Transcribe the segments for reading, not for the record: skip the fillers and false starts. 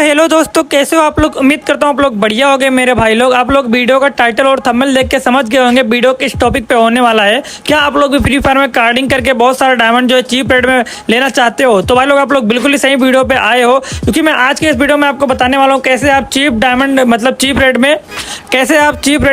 Hello दोस्तों, कैसे हो आप लोग। उम्मीद करता हूँ आप लोग बढ़िया होंगे मेरे भाई लोग। आप लोग वीडियो का टाइटल और थंबनेल देख के समझ गए होंगे वीडियो किस टॉपिक पे होने वाला है। क्या आप लोग भी फ्री फायर में कार्डिंग करके बहुत सारा डायमंड जो है चीप रेट में लेना चाहते हो? तो भाई लोग आप लोग बिल्कुल ही सही वीडियो पे आए हो, क्योंकि मैं आज के इस वीडियो में आपको बताने वाला हूँ कैसे आप चीप डायमंड मतलब चीप रेट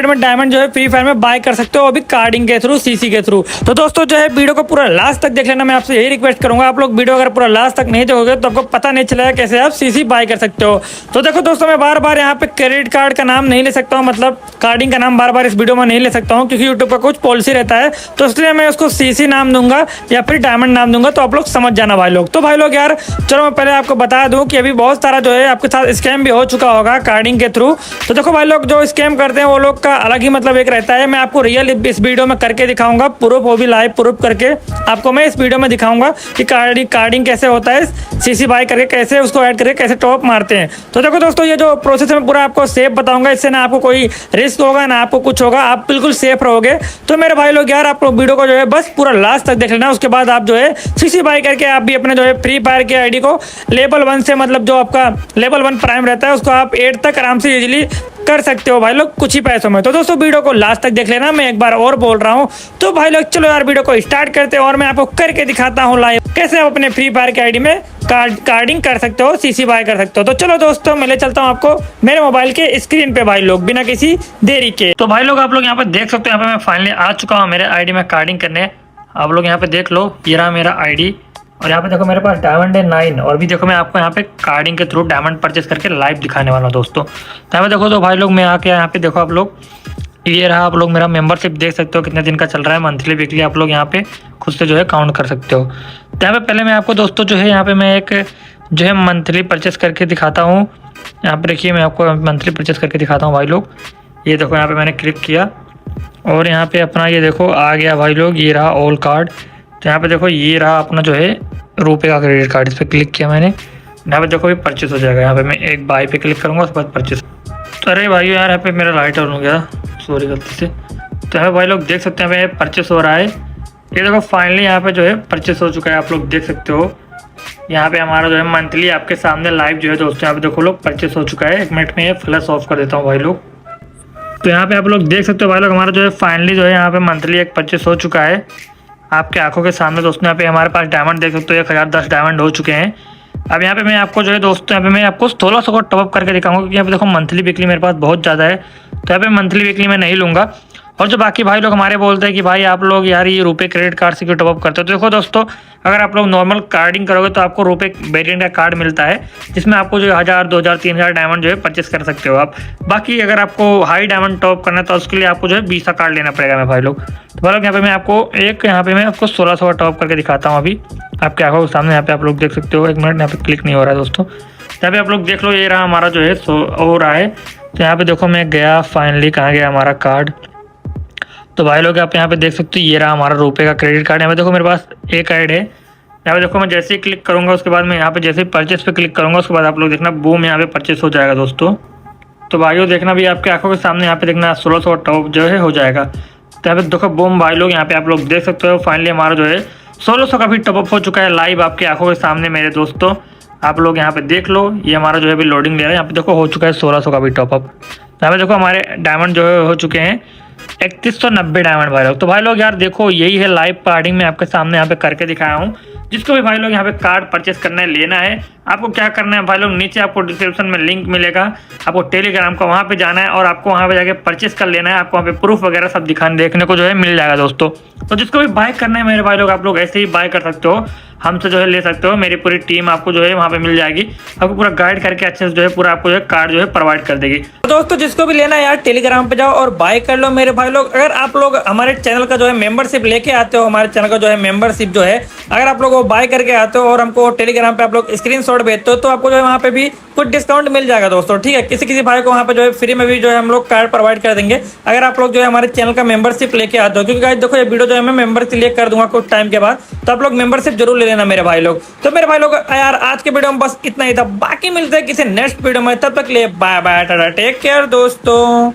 में डायमंड जो है फ्री फायर में बाय कर सकते हो, अभी कार्डिंग के थ्रू, सीसी के थ्रू। तो दोस्तों जो है वीडियो को पूरा लास्ट तक देख लेना। मैं आपसे यही रिक्वेस्ट करूंगा, आप लोग वीडियो अगर पूरा लास्ट तक नहीं देखोगे तो आपको पता नहीं चलेगा कैसे आप सीसी बाय कर सकते हो। तो देखो दोस्तों, मैं बार बार यहाँ पे क्रेडिट कार्ड का नाम नहीं ले सकता हूँ, मतलब कार्डिंग का नाम बार बार इस वीडियो में नहीं ले सकता हूँ, क्योंकि यूट्यूब का कुछ पॉलिसी रहता है। तो इसलिए मैं उसको सीसी नाम दूंगा या फिर डायमंड नाम दूंगा, तो आप लोग समझ जाना भाई लोग। तो भाई लोग यार चलो मैं पहले आपको बता दूं कि अभी बहुत सारा जो है आपके साथ स्कैम भी हो चुका होगा कार्डिंग के थ्रू। तो देखो भाई लोग, जो स्कैम करते हैं वो लोग का अलग ही मतलब एक रहता है। मैं आपको रियल इस वीडियो में करके दिखाऊंगा, प्रूफ, वो भी लाइव प्रूफ करके आपको मैं इस वीडियो में दिखाऊंगा कि कार्डिंग कैसे होता है, सीसी बाय करके कैसे उसको ऐड करके कैसे टॉप मारते हैं। तो देखो दोस्तों, ये जो प्रोसेस है मैं पूरा आपको सेफ बताऊंगा। इससे ना आपको कोई रिस्क होगा ना आपको कुछ होगा, आप बिल्कुल सेफ रहोगे। तो मेरे भाई लोग यार आप लोग वीडियो को जो है बस पूरा लास्ट तक देख लेना। उसके बाद आप जो है सीसी बाय करके आप भी अपने जो है फ्री फायर के आईडी को लेवल 1 से, मतलब जो आपका लेवल 1 प्राइम रहता है, उसको आप 8 तक आराम से इजीली कर सकते हो भाई लोग, कुछ ही पैसों में। तो दोस्तों वीडियो को लास्ट तक देख लेना, मैं एक बार और बोल रहा हूँ। तो भाई लोग चलो यार वीडियो को स्टार्ट करते हैं और मैं आपको करके दिखाता हूँ लाइव कैसे आप अपने फ्री फायर के आईडी में कार्डिंग कर सकते हो, सीसी बाय कर सकते हो। तो चलो दोस्तों मैं ले चलता हूँ आपको मेरे मोबाइल के स्क्रीन पे भाई लोग, बिना किसी देरी के। तो भाई लोग आप लोग यहाँ पे देख सकते हो, यहाँ पे मैं फाइनली आ चुका हूँ मेरे आईडी में कार्डिंग करने। आप लोग यहाँ पे देख लो, ये रहा मेरा आईडी और यहाँ पे देखो मेरे पास डायमंड है 9। और भी देखो मैं आपको यहाँ पे कार्डिंग के थ्रू डायमंड परचेस करके लाइव दिखाने वाला हूँ दोस्तों। तो यहाँ पे देखो, तो भाई लोग मैं आके यहाँ पे देखो आप लोग, ये रहा आप लोग मेरा मेंबरशिप देख सकते हो कितने दिन का चल रहा है, मंथली वीकली आप लोग यहाँ पे खुद से जो है काउंट कर सकते हो। तो यहाँ पे पहले मैं आपको दोस्तों जो है यहाँ पे मैं एक जो है मंथली परचेस करके दिखाता हूँ। यहाँ पे देखिए मैं आपको मंथली परचेस करके दिखाता हूँ भाई लोग। ये देखो यहाँ पे मैंने क्लिक किया और यहाँ पे अपना ये देखो आ गया भाई लोग, ये रहा ऑल कार्ड। तो यहाँ पे देखो ये रहा अपना जो है रुपये का क्रेडिट कार्ड, इस पर क्लिक किया मैंने। यहाँ पे देखो ये परचेस हो जाएगा। यहाँ पे मैं एक बाय पे क्लिक करूँगा, उसके बाद परचेस। तो अरे भाई यार यहाँ पे मेरा लाइट ऑन हो गया, सॉरी गलती से। तो यहाँ पे भाई लोग देख सकते हैं यहाँ पे परचेस हो रहा है। ये देखो फाइनली यहाँ पे जो है परचेस हो चुका है, आप लोग देख सकते हो। यहाँ पे हमारा जो है मंथली आपके सामने लाइव जो है दोस्तों, यहाँ पे देखो लोग परचेस हो चुका है। 1 मिनट में ये फ्लैश ऑफ कर देता हूँ भाई लोग। तो यहाँ पे आप लोग देख सकते हो भाई लोग, हमारा जो है फाइनली जो है यहाँ पे मंथली एक परचेस हो चुका है आपके आंखों के सामने दोस्तों। यहाँ पे हमारे पास डायमंड देख सकते हो 1010 डायमंड हो चुके हैं। अब यहाँ पे मैं आपको जो है दोस्तों, यहाँ पे मैं आपको 1600 को टॉपअप करके दिखाऊंगा, क्योंकि यहाँ पे देखो मंथली वीकली मेरे पास बहुत ज़्यादा है। तो यहाँ पे मंथली वीकली मैं नहीं लूँगा। और जो बाकी भाई लोग हमारे बोलते हैं कि भाई आप लोग यार ये रुपये क्रेडिट कार्ड से क्यों टॉपअप करते हो, तो देखो दोस्तों, अगर आप लोग नॉर्मल कार्डिंग करोगे तो आपको रुपये वेरिएंट का कार्ड मिलता है, जिसमें आपको जो 1000 2000 3000 डायमंड जो है परचेस कर सकते हो आप। बाकी अगर आपको हाई डायमंड टॉप करना है तो उसके लिए आपको जो है 20 का कार्ड लेना पड़ेगा मैं भाई लोग। तो भाई लोग यहाँ पे मैं आपको यहाँ पे मैं आपको 1600 का टॉप करके दिखाता हूँ अभी आपके आंखों के सामने। यहाँ पे आप लोग देख सकते हो, 1 मिनट यहाँ पे क्लिक नहीं हो रहा है दोस्तों। यहाँ पे आप लोग देख लो, ये रहा हमारा जो है हो रहा है। तो यहाँ पे देखो मैं गया, फाइनली कहाँ गया हमारा कार्ड। तो भाई लोग आप यहाँ पे देख सकते हो, ये रहा हमारा रुपये का क्रेडिट कार्ड। यहाँ पे देखो मेरे पास एक ऐड है। यहाँ पे देखो मैं जैसे ही क्लिक करूँगा उसके बाद मैं यहाँ पे जैसे ही परचेस पे क्लिक करूँगा उसके बाद आप लोग देखना बूम यहाँ पे परचेस हो जाएगा दोस्तों। तो भाइयों देखना भी आपके आंखों के सामने यहाँ पे देखना 1600 टॉप जो है हो जाएगा। तो यहाँ पे देखो बूम भाई लोग, यहाँ पे आप लोग देख सकते हो फाइनली हमारा जो है 1600 का भी टॉपअप हो चुका है लाइव आपके आंखों के सामने मेरे दोस्तों। आप लोग यहाँ पे देख लो, ये हमारा जो है अभी लोडिंग ले रहा है। यहाँ पे देखो हो चुका है 1600 का भी टॉपअप। तो यहाँ पे देखो हमारे डायमंड जो है हो चुके हैं 3190 डायमंड भाई लोग। तो भाई लोग यार देखो यही है लाइव कार्डिंग में आपके सामने यहाँ पे करके दिखाया हूँ। जिसको भी भाई लोग यहाँ पे कार्ड परचेस करना है, लेना है, आपको क्या करना है भाई लोग, नीचे आपको डिस्क्रिप्शन में लिंक मिलेगा, आपको टेलीग्राम का वहाँ पे जाना है और आपको वहाँ पे जाके परचेस कर लेना है। आपको वहाँ पे प्रूफ वगैरह सब देखने को जो है मिल जाएगा दोस्तों। तो जिसको भी बाय करना है मेरे भाई लोग, आप लोग ऐसे ही बाय कर सकते हो, हमसे जो है ले सकते हो। मेरी पूरी टीम आपको जो है वहाँ पे मिल जाएगी, आपको पूरा गाइड करके अच्छे से जो है पूरा आपको जो है कार्ड जो है प्रोवाइड कर देगी। तो दोस्तों जिसको भी लेना है यार टेलीग्राम पे जाओ और बाय कर लो मेरे भाई लोग। अगर आप लोग हमारे चैनल का जो है मेंबरशिप लेके आते हो, हमारे चैनल का जो है मेंबरशिप जो है अगर आप लोग वो बाय करके आते हो और हमको टेलीग्राम पे आप लोग स्क्रीनशॉट भेजते हो, तो आपको जो है वहाँ पे भी कुछ डिस्काउंट मिल जाएगा दोस्तों। ठीक है, किसी भाई को वहाँ पे जो है फ्री में भी जो है हम लोग कार्ड प्रोवाइड कर देंगे, अगर आप लोग जो है हमारे चैनल का मेंबरशिप लेके आते हो। क्योंकि गाइस देखो ये वीडियो जो है मैं मेंबरशिप लेके कर दूंगा कुछ टाइम के बाद, तो आप लोग मेंबरशिप जरूर ले लेना मेरे भाई लोग। तो मेरे भाई लोग यार आज के वीडियो में बस इतना ही था, बाकी मिलते हैं किसी नेक्स्ट वीडियो में, तब तक ले bye bye, tata, take care दोस्तों।